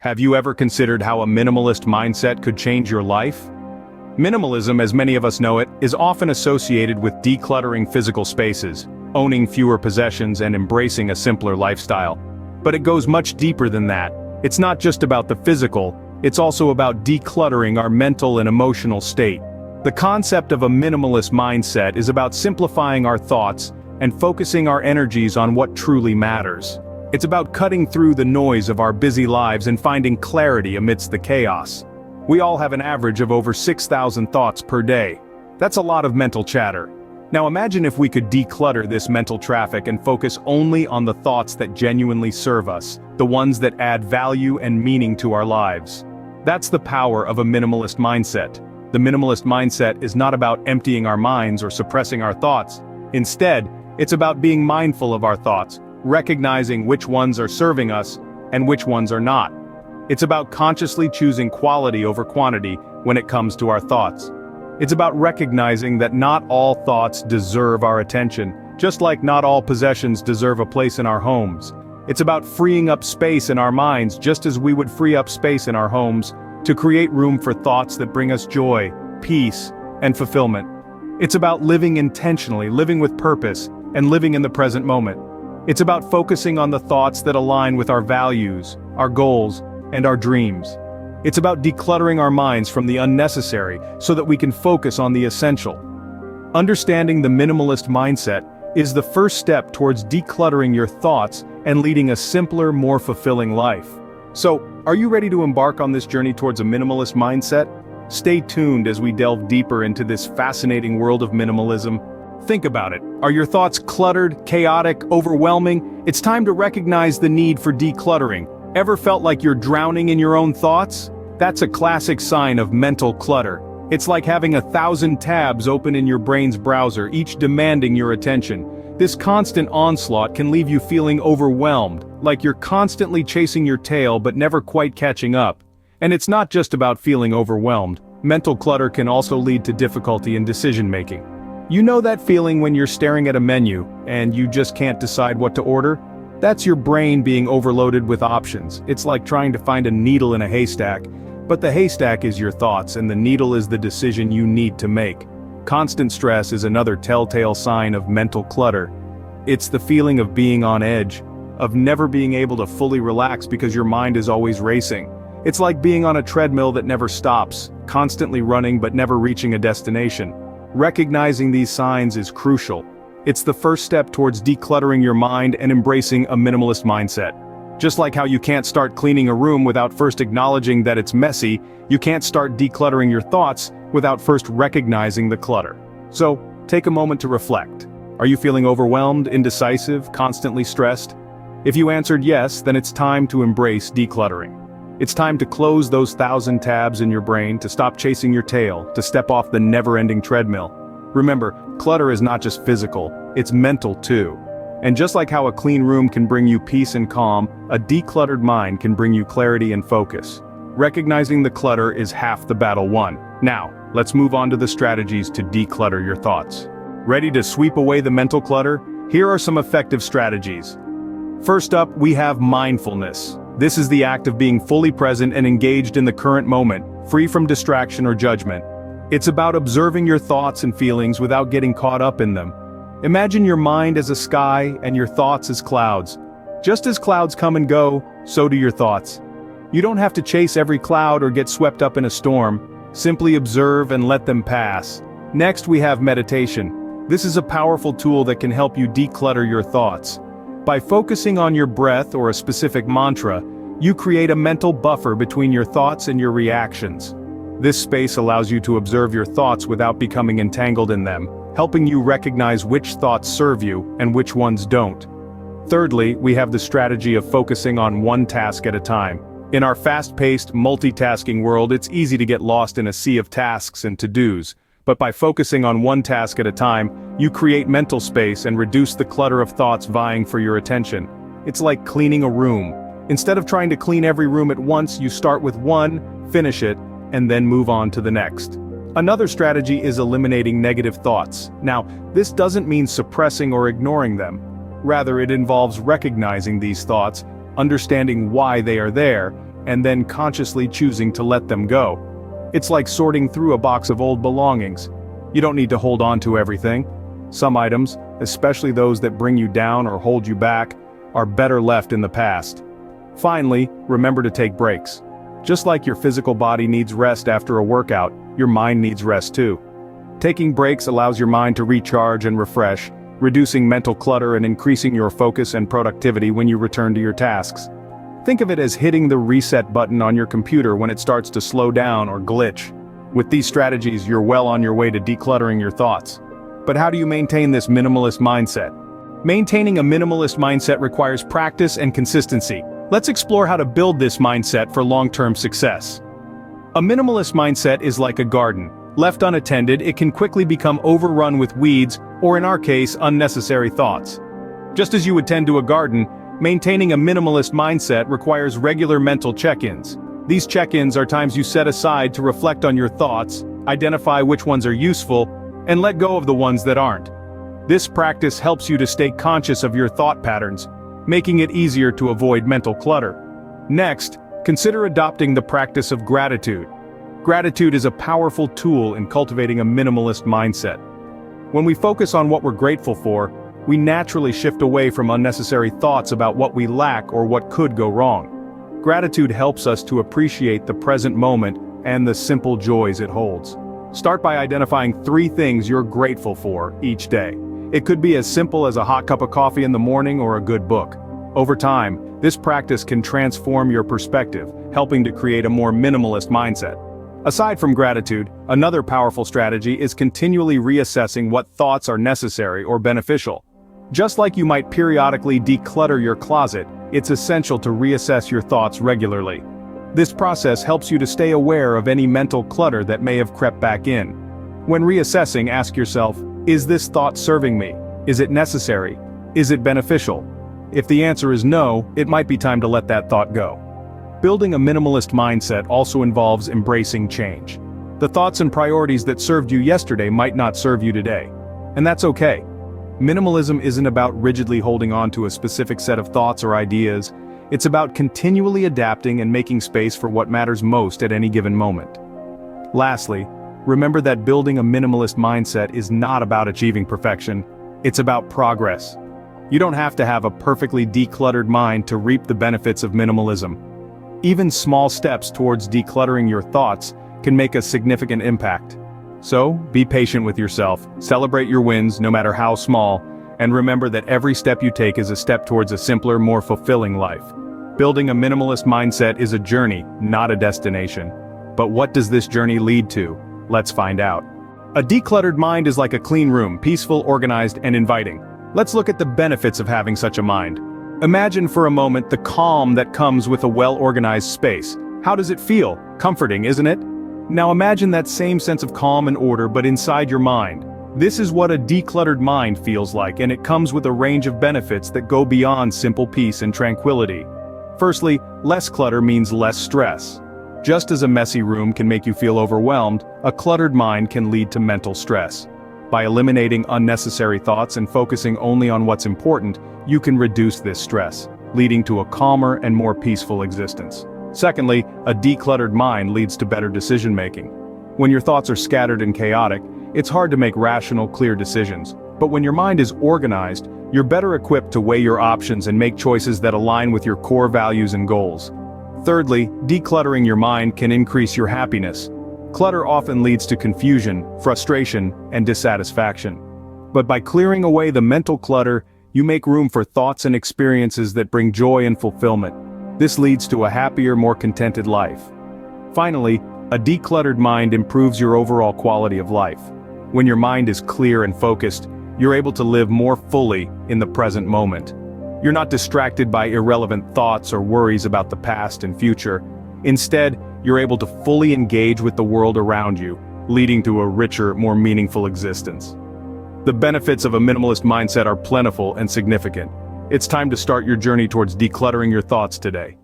Have you ever considered how a minimalist mindset could change your life? Minimalism, as many of us know it, is often associated with decluttering physical spaces, owning fewer possessions and embracing a simpler lifestyle. But it goes much deeper than that. It's not just about the physical, it's also about decluttering our mental and emotional state. The concept of a minimalist mindset is about simplifying our thoughts and focusing our energies on what truly matters. It's about cutting through the noise of our busy lives and finding clarity amidst the chaos. We all have an average of over 6,000 thoughts per day. That's a lot of mental chatter. Now imagine if we could declutter this mental traffic and focus only on the thoughts that genuinely serve us, the ones that add value and meaning to our lives. That's the power of a minimalist mindset. The minimalist mindset is not about emptying our minds or suppressing our thoughts. Instead, it's about being mindful of our thoughts, recognizing which ones are serving us and which ones are not. It's about consciously choosing quality over quantity when it comes to our thoughts. It's about recognizing that not all thoughts deserve our attention, just like not all possessions deserve a place in our homes. It's about freeing up space in our minds just as we would free up space in our homes to create room for thoughts that bring us joy, peace, and fulfillment. It's about living intentionally, living with purpose, and living in the present moment. It's about focusing on the thoughts that align with our values, our goals, and our dreams. It's about decluttering our minds from the unnecessary so that we can focus on the essential. Understanding the minimalist mindset is the first step towards decluttering your thoughts and leading a simpler, more fulfilling life. So, are you ready to embark on this journey towards a minimalist mindset? Stay tuned as we delve deeper into this fascinating world of minimalism. Think about it. Are your thoughts cluttered, chaotic, overwhelming? It's time to recognize the need for decluttering. Ever felt like you're drowning in your own thoughts? That's a classic sign of mental clutter. It's like having 1,000 tabs open in your brain's browser, each demanding your attention. This constant onslaught can leave you feeling overwhelmed, like you're constantly chasing your tail but never quite catching up. And it's not just about feeling overwhelmed. Mental clutter can also lead to difficulty in decision-making. You know that feeling when you're staring at a menu, and you just can't decide what to order? That's your brain being overloaded with options. It's like trying to find a needle in a haystack, but the haystack is your thoughts and the needle is the decision you need to make. Constant stress is another telltale sign of mental clutter. It's the feeling of being on edge, of never being able to fully relax because your mind is always racing. It's like being on a treadmill that never stops, constantly running but never reaching a destination. Recognizing these signs is crucial. It's the first step towards decluttering your mind and embracing a minimalist mindset. Just like how you can't start cleaning a room without first acknowledging that it's messy, you can't start decluttering your thoughts without first recognizing the clutter. So, take a moment to reflect. Are you feeling overwhelmed, indecisive, constantly stressed? If you answered yes, then it's time to embrace decluttering. It's time to close those 1,000 tabs in your brain, to stop chasing your tail, to step off the never-ending treadmill. Remember, clutter is not just physical, it's mental too. And just like how a clean room can bring you peace and calm, a decluttered mind can bring you clarity and focus. Recognizing the clutter is half the battle won. Now, let's move on to the strategies to declutter your thoughts. Ready to sweep away the mental clutter? Here are some effective strategies. First up, we have mindfulness. This is the act of being fully present and engaged in the current moment, free from distraction or judgment. It's about observing your thoughts and feelings without getting caught up in them. Imagine your mind as a sky and your thoughts as clouds. Just as clouds come and go, so do your thoughts. You don't have to chase every cloud or get swept up in a storm. Simply observe and let them pass. Next, we have meditation. This is a powerful tool that can help you declutter your thoughts. By focusing on your breath or a specific mantra, you create a mental buffer between your thoughts and your reactions. This space allows you to observe your thoughts without becoming entangled in them, helping you recognize which thoughts serve you and which ones don't. Thirdly, we have the strategy of focusing on one task at a time. In our fast-paced, multitasking world, it's easy to get lost in a sea of tasks and to-dos. But by focusing on one task at a time, you create mental space and reduce the clutter of thoughts vying for your attention. It's like cleaning a room. Instead of trying to clean every room at once, you start with one, finish it, and then move on to the next. Another strategy is eliminating negative thoughts. Now, this doesn't mean suppressing or ignoring them. Rather, it involves recognizing these thoughts, understanding why they are there, and then consciously choosing to let them go. It's like sorting through a box of old belongings. You don't need to hold on to everything. Some items, especially those that bring you down or hold you back, are better left in the past. Finally, remember to take breaks. Just like your physical body needs rest after a workout, your mind needs rest too. Taking breaks allows your mind to recharge and refresh, reducing mental clutter and increasing your focus and productivity when you return to your tasks. Think of it as hitting the reset button on your computer when it starts to slow down or glitch. With these strategies, you're well on your way to decluttering your thoughts. But how do you maintain this minimalist mindset? Maintaining a minimalist mindset requires practice and consistency. Let's explore how to build this mindset for long-term success. A minimalist mindset is like a garden. Left unattended, it can quickly become overrun with weeds, or in our case, unnecessary thoughts. Just as you would tend to a garden, maintaining a minimalist mindset requires regular mental check-ins. These check-ins are times you set aside to reflect on your thoughts, identify which ones are useful, and let go of the ones that aren't. This practice helps you to stay conscious of your thought patterns, making it easier to avoid mental clutter. Next, consider adopting the practice of gratitude. Gratitude is a powerful tool in cultivating a minimalist mindset. When we focus on what we're grateful for, we naturally shift away from unnecessary thoughts about what we lack or what could go wrong. Gratitude helps us to appreciate the present moment and the simple joys it holds. Start by identifying 3 things you're grateful for each day. It could be as simple as a hot cup of coffee in the morning or a good book. Over time, this practice can transform your perspective, helping to create a more minimalist mindset. Aside from gratitude, another powerful strategy is continually reassessing what thoughts are necessary or beneficial. Just like you might periodically declutter your closet, it's essential to reassess your thoughts regularly. This process helps you to stay aware of any mental clutter that may have crept back in. When reassessing, ask yourself, is this thought serving me? Is it necessary? Is it beneficial? If the answer is no, it might be time to let that thought go. Building a minimalist mindset also involves embracing change. The thoughts and priorities that served you yesterday might not serve you today. And that's okay. Minimalism isn't about rigidly holding on to a specific set of thoughts or ideas. It's about continually adapting and making space for what matters most at any given moment. Lastly, remember that building a minimalist mindset is not about achieving perfection. It's about progress. You don't have to have a perfectly decluttered mind to reap the benefits of minimalism. Even small steps towards decluttering your thoughts can make a significant impact. So, be patient with yourself, celebrate your wins no matter how small, and remember that every step you take is a step towards a simpler, more fulfilling life. Building a minimalist mindset is a journey, not a destination. But what does this journey lead to? Let's find out. A decluttered mind is like a clean room, peaceful, organized, and inviting. Let's look at the benefits of having such a mind. Imagine for a moment the calm that comes with a well-organized space. How does it feel? Comforting, isn't it? Now imagine that same sense of calm and order but inside your mind. This is what a decluttered mind feels like, and it comes with a range of benefits that go beyond simple peace and tranquility. Firstly, less clutter means less stress. Just as a messy room can make you feel overwhelmed, a cluttered mind can lead to mental stress. By eliminating unnecessary thoughts and focusing only on what's important, you can reduce this stress, leading to a calmer and more peaceful existence. Secondly, a decluttered mind leads to better decision-making. When your thoughts are scattered and chaotic, it's hard to make rational, clear decisions. But when your mind is organized, you're better equipped to weigh your options and make choices that align with your core values and goals. Thirdly, decluttering your mind can increase your happiness. Clutter often leads to confusion, frustration, and dissatisfaction. But by clearing away the mental clutter, you make room for thoughts and experiences that bring joy and fulfillment. This leads to a happier, more contented life. Finally, a decluttered mind improves your overall quality of life. When your mind is clear and focused, you're able to live more fully in the present moment. You're not distracted by irrelevant thoughts or worries about the past and future. Instead, you're able to fully engage with the world around you, leading to a richer, more meaningful existence. The benefits of a minimalist mindset are plentiful and significant. It's time to start your journey towards decluttering your thoughts today.